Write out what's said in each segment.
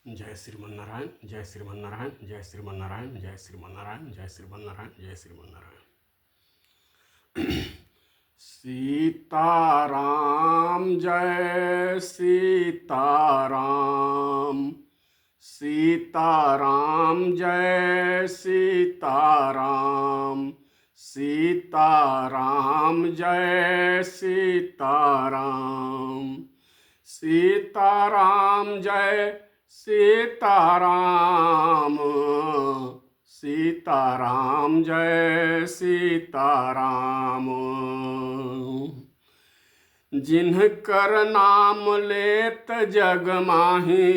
जय श्रीमन्नारायण, जय श्रीमन्नारायण, जय श्रीमन्नारायण, जय श्रीमन्नारायण, जय श्रीमन्नारायण, जय श्रीमन्नारायण। सीताराम जय सीताराम, सीताराम जय सीताराम, सीताराम जय सीताराम, सीताराम जय सीताराम, सीताराम जय सीताराम। जिनकर नाम लेत जग माही,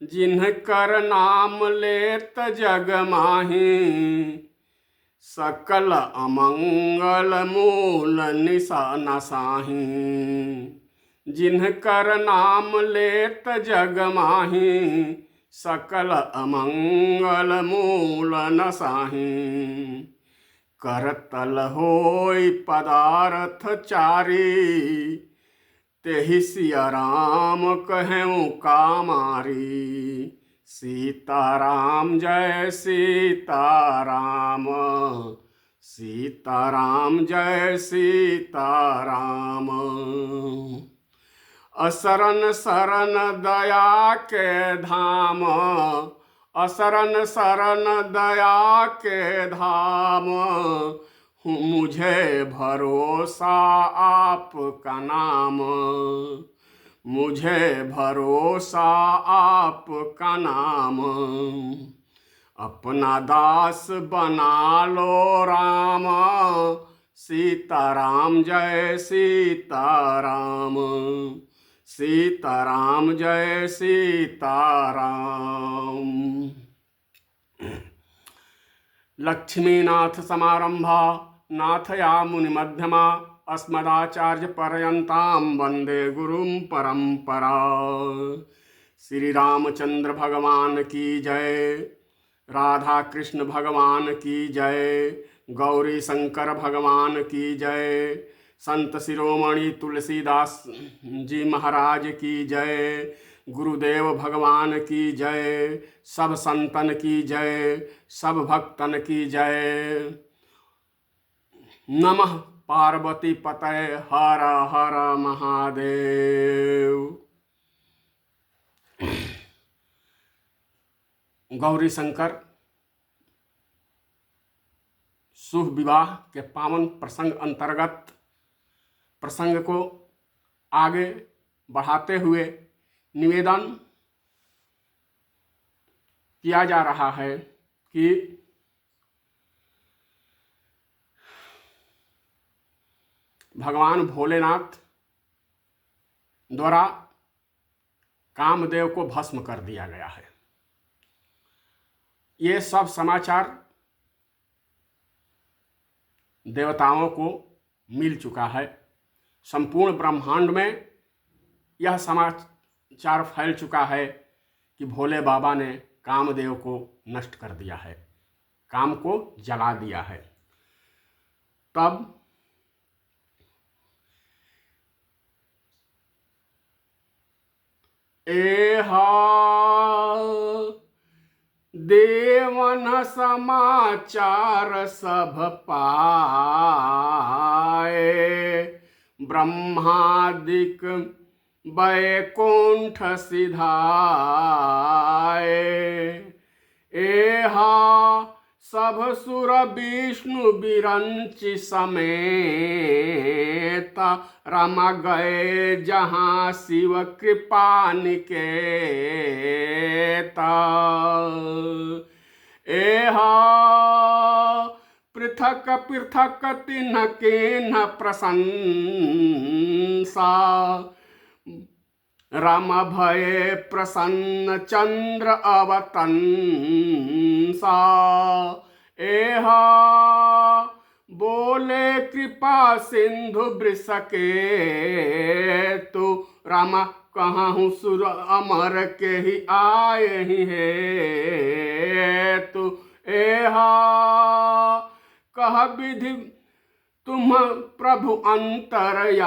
जिनकर नाम लेत जग माही, सकल अमंगल मूल नसाही। जिनकर नाम लेत जग माही, सकल अमंगल मूल नसाही। करतल होय पदार्थ चारी, तेहि सिया राम कहूँ कामारी। सीताराम जय सीताराम, सीताराम जय सीताराम। असरन शरण दया के धाम, असरन शरण दया के धाम। मुझे भरोसा आपका नाम, मुझे भरोसा आपका नाम। अपना दास बना लो राम, सीताराम जय सीताराम, सीताराम जय सीताराम। लक्ष्मीनाथ समारंभा नाथयामुनि मध्यमा, अस्मदाचार्य पर्यंतां वंदे गुरुं परंपरा। श्री रामचंद्र भगवान की जय, राधा कृष्ण भगवान की जय, गौरी शंकर भगवान की जय, संत शिरोमणि तुलसीदास जी महाराज की जय, गुरुदेव भगवान की जय, सब संतन की जय, सब भक्तन की जय। नमः पार्वती पतये हर हर महादेव। गौरी शंकर शुभ विवाह के पावन प्रसंग अंतर्गत प्रसंग को आगे बढ़ाते हुए निवेदन किया जा रहा है कि भगवान भोलेनाथ द्वारा कामदेव को भस्म कर दिया गया है। ये सब समाचार देवताओं को मिल चुका है। संपूर्ण ब्रह्मांड में यह समाचार फैल चुका है कि भोले बाबा ने कामदेव को नष्ट कर दिया है, काम को जला दिया है। तब एहा देवन समाचार सब पाए, ब्रह्मादिक वैकुंठ सिधाए। एहा सब सुर विष्णु बिरंचि समेत, रम गए जहाँ शिव कृपा निकेता। एहा पृथक पृथक तिन्ह केन्ह प्रशंसा, राम भये प्रसन्न चंद्र अवतंसा। एहा बोले कृपा सिंधु वृषके तु, राम कहूँ सुर अमर के ही आए ही है तु। एहा कह विधि तुम प्रभु अंतरयामी,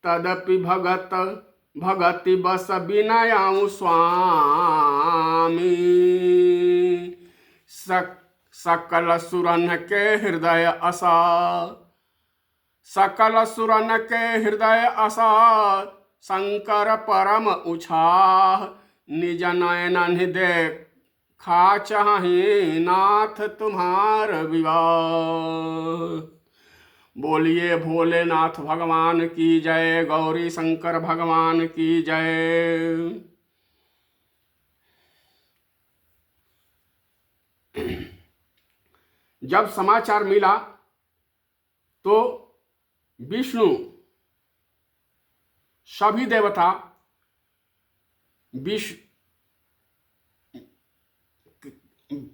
तदपि भगत भगति बस बिनयाऊँ स्वामी, सकल सुरन के हृदय असा, सकल सुरन के हृदय असा, शंकर परम उछाह, निज नयन देखा चाहे नाथ तुम्हार विवाह। बोलिए भोलेनाथ भगवान की जय, गौरी शंकर भगवान की जय। जब समाचार मिला तो विष्णु, सभी देवता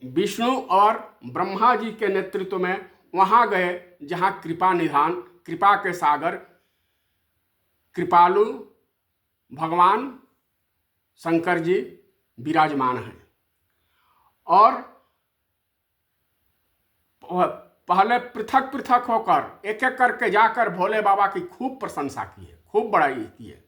विष्णु और ब्रह्मा जी के नेतृत्व में वहां गए जहां कृपा निधान, कृपा के सागर, कृपालु भगवान शंकर जी विराजमान हैं। और पहले पृथक पृथक होकर एक एक करके जाकर भोले बाबा की खूब प्रशंसा की है, खूब बड़ाई की है,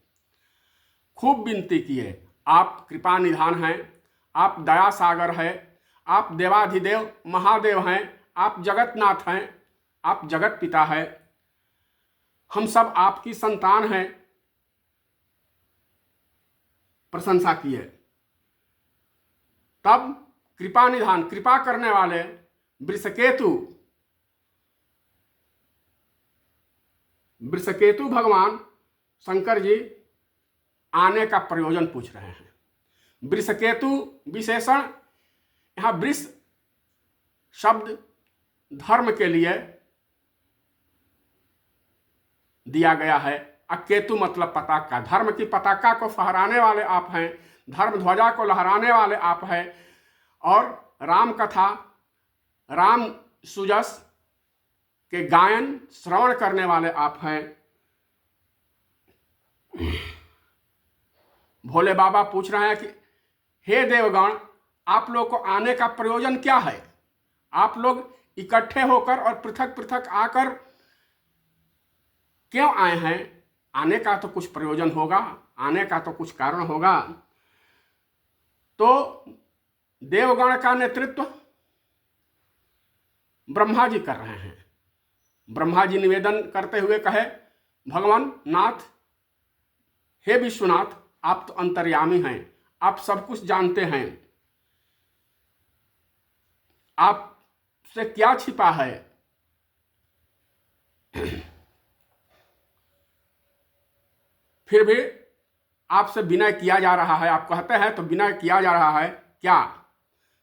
खूब विनती की है। आप कृपा निधान हैं, आप दया सागर है, आप देवाधिदेव महादेव हैं, आप जगतनाथ हैं, आप जगत पिता हैं, हम सब आपकी संतान हैं। प्रशंसा की है। तब कृपा निधान, कृपा करने वाले वृषकेतु भगवान शंकर जी आने का प्रयोजन पूछ रहे हैं। वृषकेतु विशेषण, यहां वृष शब्द धर्म के लिए दिया गया है, केतु मतलब पताका, धर्म की पताका को फहराने वाले आप हैं, धर्म ध्वजा को लहराने वाले आप हैं। और राम कथा, राम सुजस के गायन श्रवण करने वाले आप हैं। भोले बाबा पूछ रहे हैं कि हे देवगण, आप लोग को आने का प्रयोजन क्या है? आप लोग इकट्ठे होकर और पृथक पृथक आकर क्यों आए हैं? आने का तो कुछ प्रयोजन होगा, आने का तो कुछ कारण होगा। तो देवगण का नेतृत्व ब्रह्मा जी कर रहे हैं। ब्रह्मा जी निवेदन करते हुए कहे, भगवान नाथ, हे विश्वनाथ, आप तो अंतर्यामी हैं, आप सब कुछ जानते हैं, आपसे क्या छिपा है? फिर भी आपसे विनय किया जा रहा है, आप कहते हैं तो विनय किया जा रहा है। क्या?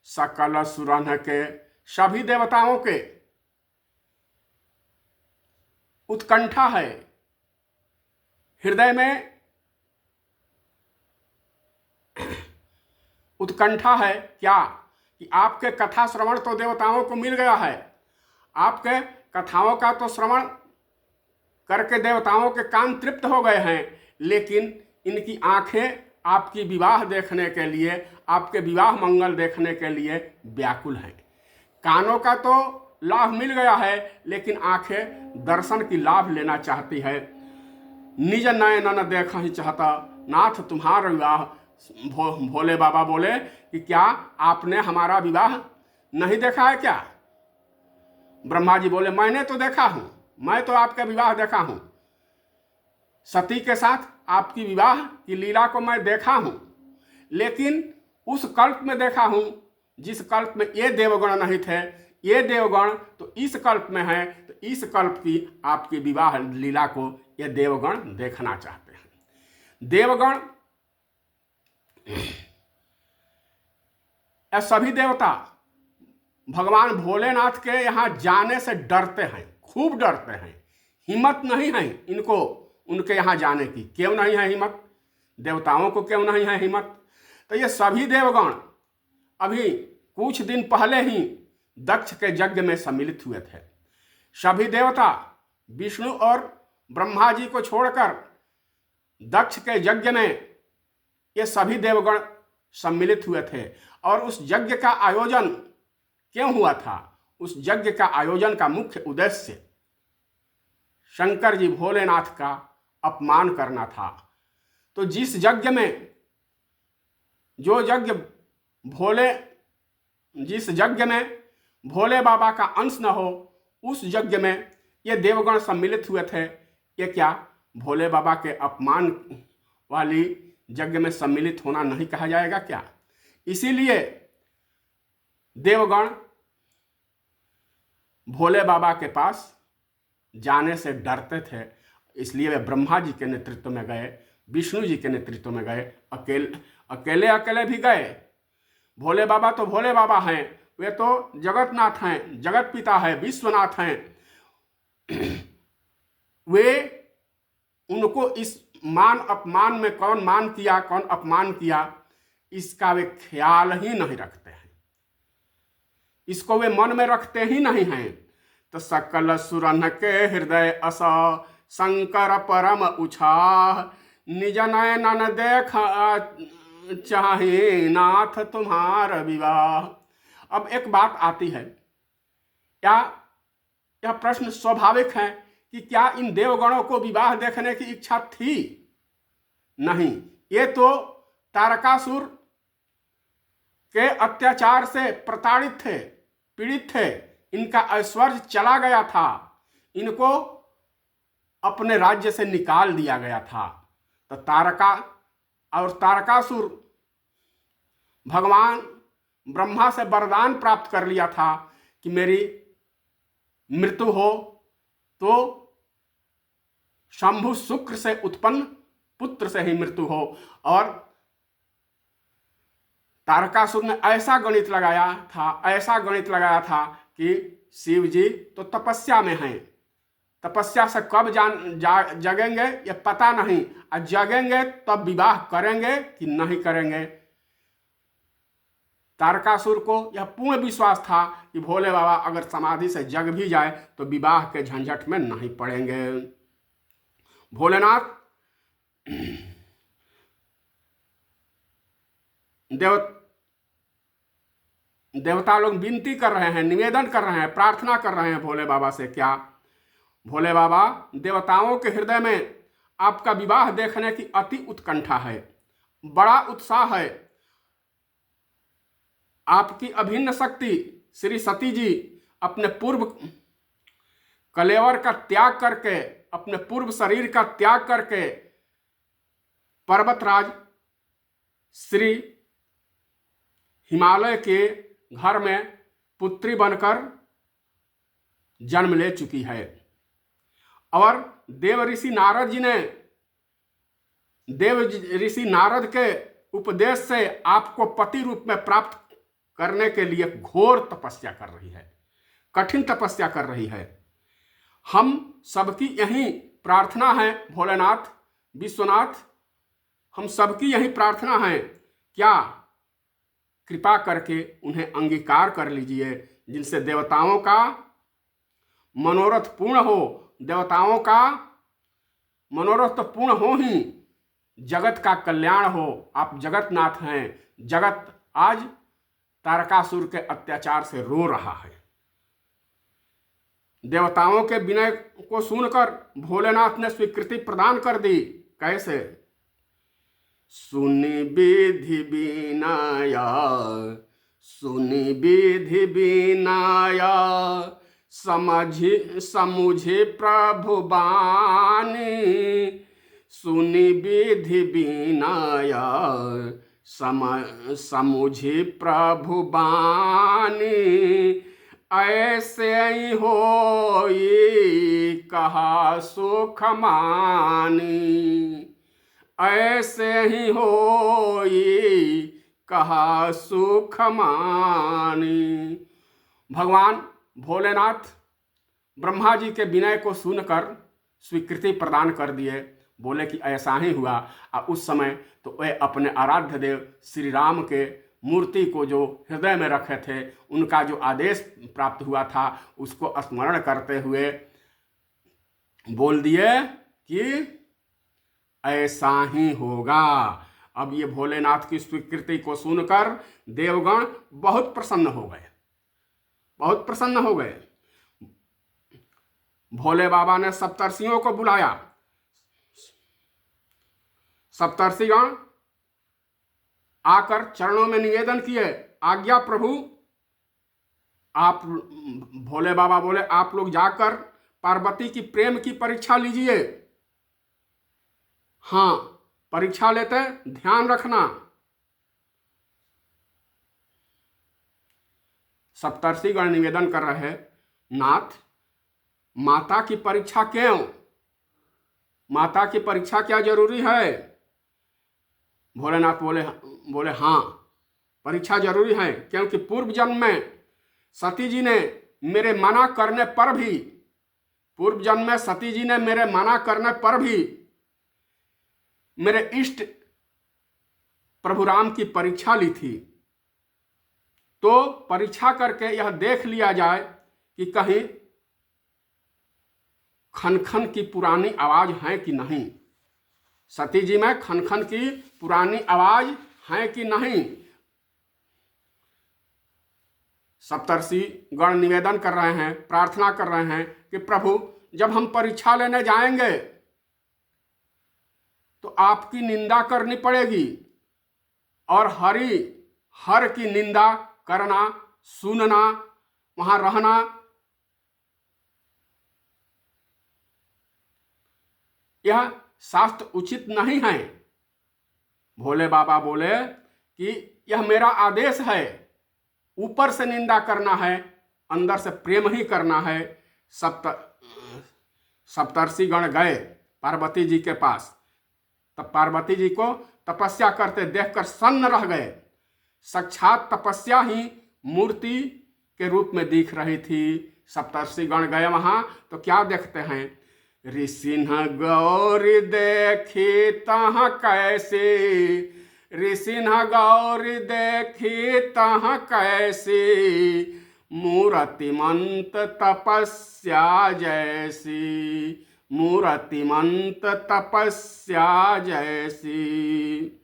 सकल सुरन के, सभी देवताओं के उत्कंठा है, हृदय में उत्कंठा है। क्या? कि आपके कथा श्रवण तो देवताओं को मिल गया है, आपके कथाओं का तो श्रवण करके देवताओं के कान तृप्त हो गए हैं, लेकिन इनकी आंखें आपकी विवाह देखने के लिए, आपके विवाह मंगल देखने के लिए व्याकुल हैं। कानों का तो लाभ मिल गया है, लेकिन आंखें दर्शन की लाभ लेना चाहती है। निज नयन देखा ही चाहता नाथ तुम्हारा विवाह। भोले बाबा बोले कि क्या आपने हमारा विवाह नहीं देखा है क्या? ब्रह्मा जी बोले, मैंने तो देखा हूं, मैं तो आपका विवाह देखा हूं, सती के साथ आपकी विवाह की लीला को मैं देखा हूं, लेकिन उस कल्प में देखा हूं जिस कल्प में ये देवगण नहीं थे। ये देवगण तो इस कल्प में है, तो इस कल्प की आपकी विवाह लीला को ये देवगण देखना चाहते हैं। देवगण, सभी देवता भगवान भोलेनाथ के यहाँ जाने से डरते हैं, खूब डरते हैं। हिम्मत नहीं है इनको उनके यहाँ जाने की। क्यों नहीं है हिम्मत? देवताओं को क्यों नहीं है हिम्मत? तो ये सभी देवगण अभी कुछ दिन पहले ही दक्ष के यज्ञ में सम्मिलित हुए थे। सभी देवता विष्णु और ब्रह्मा जी को छोड़कर दक्ष के यज्ञ में ये सभी देवगण सम्मिलित हुए थे। और उस यज्ञ का आयोजन क्यों हुआ था? उस यज्ञ का आयोजन का मुख्य उद्देश्य शंकर जी भोलेनाथ का अपमान करना था। तो जिस यज्ञ में जो यज्ञ जिस यज्ञ में भोले बाबा का अंश न हो, उस यज्ञ में ये देवगण सम्मिलित हुए थे। ये क्या भोले बाबा के अपमान वाली यज्ञ में सम्मिलित होना नहीं कहा जाएगा क्या? इसीलिए देवगण भोले बाबा के पास जाने से डरते थे। इसलिए वे ब्रह्मा जी के नेतृत्व में गए, विष्णु जी के नेतृत्व में गए, अकेले भी गए। भोले बाबा तो भोले बाबा हैं, वे तो जगतनाथ हैं, जगत पिता है, विश्वनाथ हैं। वे उनको इस मान अपमान में कौन मान किया, कौन अपमान किया, इसका वे ख्याल ही नहीं रखते हैं, इसको वे मन में रखते ही नहीं हैं। तो सकल सुरन के हृदय अस शंकर परम उछाह, निज नयन देख चाहे नाथ तुम्हार विवाह। अब एक बात आती है, क्या यह प्रश्न स्वाभाविक है कि क्या इन देवगणों को विवाह देखने की इच्छा थी? नहीं, ये तो तारकासुर के अत्याचार से प्रताड़ित थे, पीड़ित थे, इनका ऐश्वर्य चला गया था, इनको अपने राज्य से निकाल दिया गया था। तो तारकासुर भगवान ब्रह्मा से वरदान प्राप्त कर लिया था कि मेरी मृत्यु हो तो शंभु शुक्र से उत्पन्न पुत्र से ही मृत्यु हो। और तारकासुर ने ऐसा गणित लगाया था कि शिव जी तो तपस्या में हैं, तपस्या से कब जगेंगे ये पता नहीं, और जगेंगे तब विवाह करेंगे कि नहीं करेंगे। तारकासुर को यह पूर्ण विश्वास था कि भोले बाबा अगर समाधि से जग भी जाए तो विवाह के झंझट में नहीं पड़ेंगे। भोलेनाथ देवता लोग विनती कर रहे हैं, निवेदन कर रहे हैं, प्रार्थना कर रहे हैं भोले बाबा से। क्या? भोले बाबा, देवताओं के हृदय में आपका विवाह देखने की अति उत्कंठा है, बड़ा उत्साह है। आपकी अभिन्न शक्ति श्री सती जी अपने पूर्व कलेवर का त्याग करके, अपने पूर्व शरीर का त्याग करके पर्वतराज श्री हिमालय के घर में पुत्री बनकर जन्म ले चुकी है। और देव ऋषि नारद के उपदेश से आपको पति रूप में प्राप्त करने के लिए घोर तपस्या कर रही है, कठिन तपस्या कर रही है। हम सबकी यही प्रार्थना है, भोलेनाथ, विश्वनाथ, हम सबकी यही प्रार्थना है, क्या कृपा करके उन्हें अंगीकार कर लीजिए, जिनसे देवताओं का मनोरथ पूर्ण हो। देवताओं का मनोरथ तो पूर्ण हो ही, जगत का कल्याण हो। आप जगतनाथ हैं, जगत आज तारकासुर के अत्याचार से रो रहा है। देवताओं के विनय को सुनकर भोलेनाथ ने स्वीकृति प्रदान कर दी। कैसे? सुनि विधि विनाया, सुनि विधि विनाया, समुझे प्रभु बानी, सुनि विधि विनाया, समुझे प्रभु बानी, ऐसे ही होई कहा सुख मानी, ऐसे ही होई कहा सुख मानी। भगवान भोलेनाथ ब्रह्मा जी के विनय को सुनकर स्वीकृति प्रदान कर दिए, बोले कि ऐसा ही हुआ। और उस समय तो वे अपने आराध्य देव श्री राम के मूर्ति को जो हृदय में रखे थे, उनका जो आदेश प्राप्त हुआ था, उसको स्मरण करते हुए बोल दिए कि ऐसा ही होगा। अब ये भोलेनाथ की स्वीकृति को सुनकर देवगण बहुत प्रसन्न हो गए, बहुत प्रसन्न हो गए। भोले बाबा ने सप्तर्षियों को बुलाया, सप्तर्षिगण आकर चरणों में निवेदन किए, आज्ञा प्रभु। आप भोले बाबा बोले आप लोग जाकर पार्वती की प्रेम की परीक्षा लीजिए। हाँ, परीक्षा लेते ध्यान रखना। सप्तर्षिगण निवेदन कर रहे हैं, नाथ माता की परीक्षा क्यों? माता की परीक्षा क्या जरूरी है? भोलेनाथ बोले हाँ, परीक्षा जरूरी है, क्योंकि पूर्व जन्म में सती जी ने मेरे मना करने पर भी, पूर्व जन्म में सती जी ने मेरे मना करने पर भी मेरे इष्ट प्रभु राम की परीक्षा ली थी। तो परीक्षा करके यह देख लिया जाए कि कहीं खनखन की पुरानी आवाज है कि नहीं, सती जी में खनखन की पुरानी आवाज है कि नहीं। सप्तर्षि गण निवेदन कर रहे हैं, प्रार्थना कर रहे हैं कि प्रभु जब हम परीक्षा लेने जाएंगे तो आपकी निंदा करनी पड़ेगी, और हर की निंदा करना, सुनना, वहां रहना यह शास्त्र उचित नहीं है। भोले बाबा बोले कि यह मेरा आदेश है, ऊपर से निंदा करना है, अंदर से प्रेम ही करना है। सप्तर्षि गण गए पार्वती जी के पास, तब पार्वती जी को तपस्या करते देखकर सन्न रह गए। साक्षात तपस्या ही मूर्ति के रूप में दिख रही थी। सप्तर्षि गण गए वहां तो क्या देखते हैं, ऋषिन्ह गौरी देखी तह कैसे, ऋषिन्ह गौरी देखी तह कैसे, मूर्तिमंत तपस्या जैसी, मूर्तिमंत तपस्या जैसी।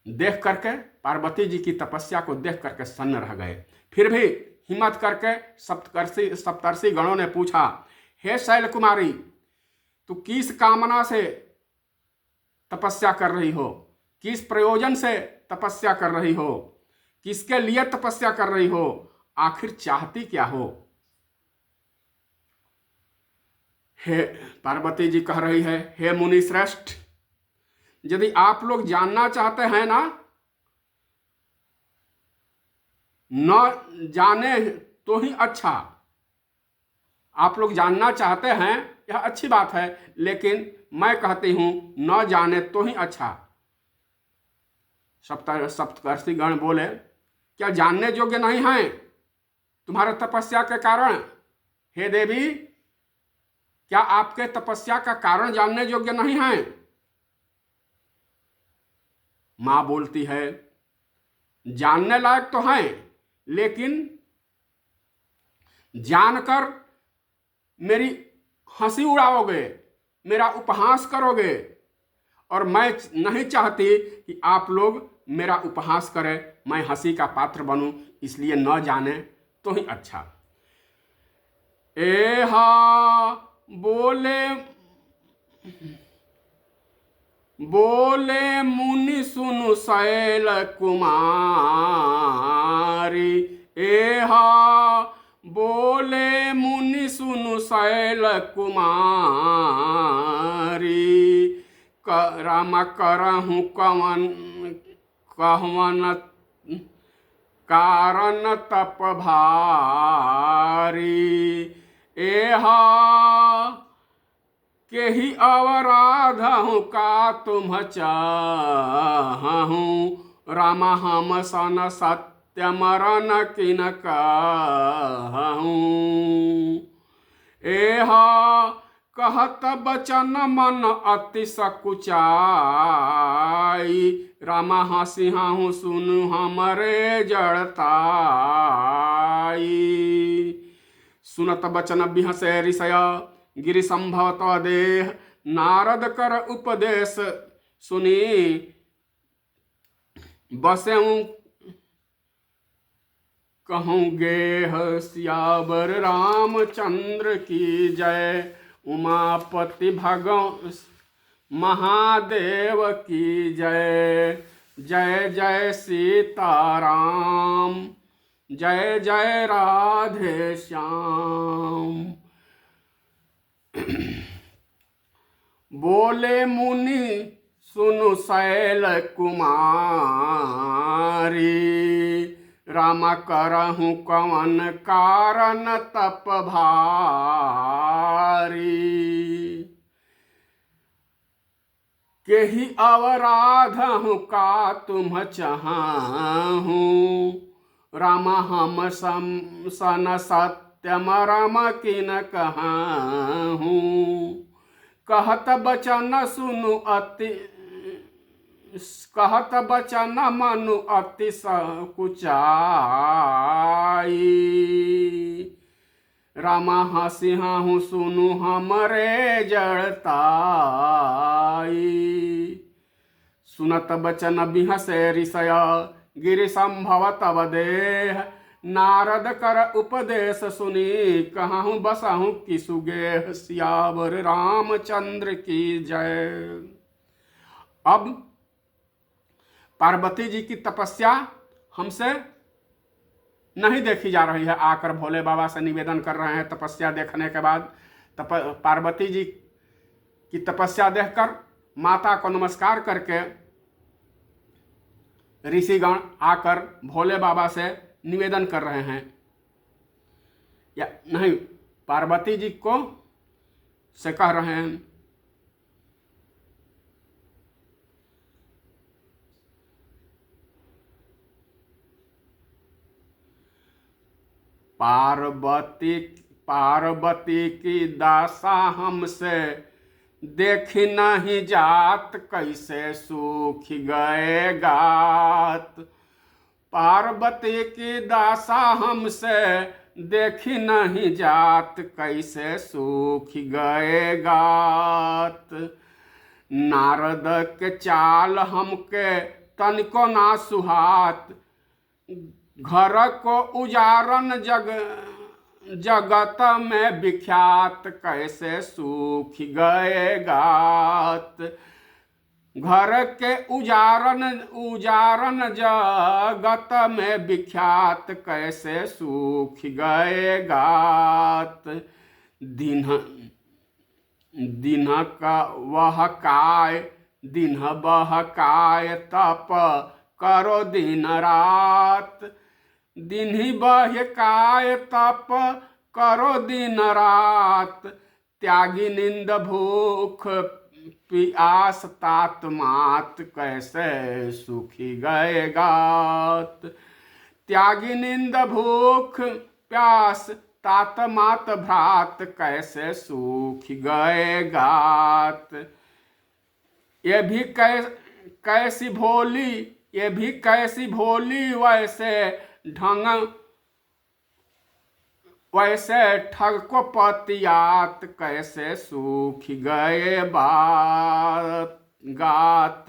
देख करके पार्वती जी की तपस्या को देख करके सन्न रह गए। फिर भी हिम्मत करके सप्तर्षि गणों ने पूछा, हे शैल कुमारी, तू किस कामना से तपस्या कर रही हो, किस प्रयोजन से तपस्या कर रही हो, किसके लिए तपस्या कर रही हो, आखिर चाहती क्या हो? हे पार्वती जी कह रही है, हे मुनि श्रेष्ठ, यदि आप लोग जानना चाहते हैं ना, न जाने तो ही अच्छा। आप लोग जानना चाहते हैं, यह अच्छी बात है, लेकिन मैं कहती हूं न जाने तो ही अच्छा। सप्तर्षि गण बोले, क्या जानने योग्य नहीं है तुम्हारे तपस्या के कारण? हे देवी, क्या आपके तपस्या का कारण जानने योग्य नहीं है? मां बोलती है, जानने लायक तो है, लेकिन जानकर मेरी हंसी उड़ाओगे, मेरा उपहास करोगे, और मैं नहीं चाहती कि आप लोग मेरा उपहास करें, मैं हंसी का पात्र बनूं, इसलिए न जाने तो ही अच्छा। एहा बोले मुनि सुनु शैल कुमारी, एहा बोले मुनि सुनु शैल कुमारी, राम करहूँ कहवन कारण तप भारी, एहा के ही अवराध हूँ का तुम चाहूँ, राम हम सन सत्य मरण किन कहूँ, एहा कहत बचन मन अति सकुचाई, राम हसिहाहु सुनु हमरे जड़ताई, सुनत बचन बिहसे ऋषय गिरि संभवत देह, नारद कर उपदेश सुनी बसेऊं कहूँ गेह, सियावर रामचंद्र की जय, उमापति महादेव की जय। जय जय सीताराम, जय जय राधे श्याम। बोले मुनि सुनु शैल कुमारी, राम करहु कवन कारण तप भारी। केहि अवराधहु का तुम चाहूँ, राम हम सन सत्यम राम किन कहूँ। कहत बचन सुनु अति, कहत बचन मनु अति सकुचाई। राम हसी हूँ सुनु हमरे जड़ताई। सुनत बचन बिहसे ऋषय, गिरि संभव तब देह। नारद कर उपदेश सुनी, कहूँ बसहूँ किसुगेह। सियावर रामचंद्र की जय। अब पार्वती जी की तपस्या हमसे नहीं देखी जा रही है। आकर भोले बाबा से निवेदन कर रहे हैं। तपस्या देखने के बाद पार्वती जी की तपस्या देखकर माता को नमस्कार करके ऋषिगण आकर भोले बाबा से निवेदन कर रहे हैं, या नहीं, पार्वती जी को से कह रहे हैं, पार्वती की दासा हमसे देखी नहीं जात, कैसे सूख गए गात। पार्वती की दासा हमसे देखी नहीं जात, कैसे सूख गए गात। नारद के चाल हमके तनिको ना सुहात, घर को उजारन जगत में विख्यात, कैसे सूख गए गात। घर के उजारन जगत में विख्यात, कैसे सूख गए गात। दिन का वह काय, दिन बहकाय, तप करो दिन रात। दिन ही बहकाय, तप करो दिन रात। त्यागी निंद भूख पियास तात मात, कैसे सूखी गए गात। त्यागी निंद भूख प्यास तात मात भ्रात, कैसे सूख गए गात। ये भी कैसी भोली, ये भी कैसी भोली, वैसे ढंग वैसे ठग को पतियात, कैसे सूख गए बात गात।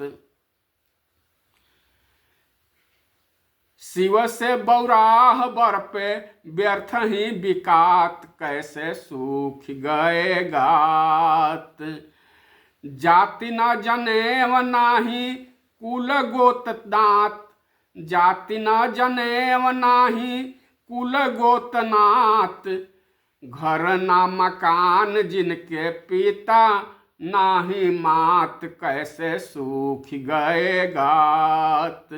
शिव से बौराह बर पे व्यर्थ ही बिकात, कैसे सूख गए गात। जाति न जनेव नाही कुल गोत दांत, जाति न जनेव नाही कुल गोतनात। घर ना मकान जिनके पिता नाही मात, कैसे सूख गए गात।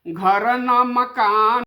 घर न मकान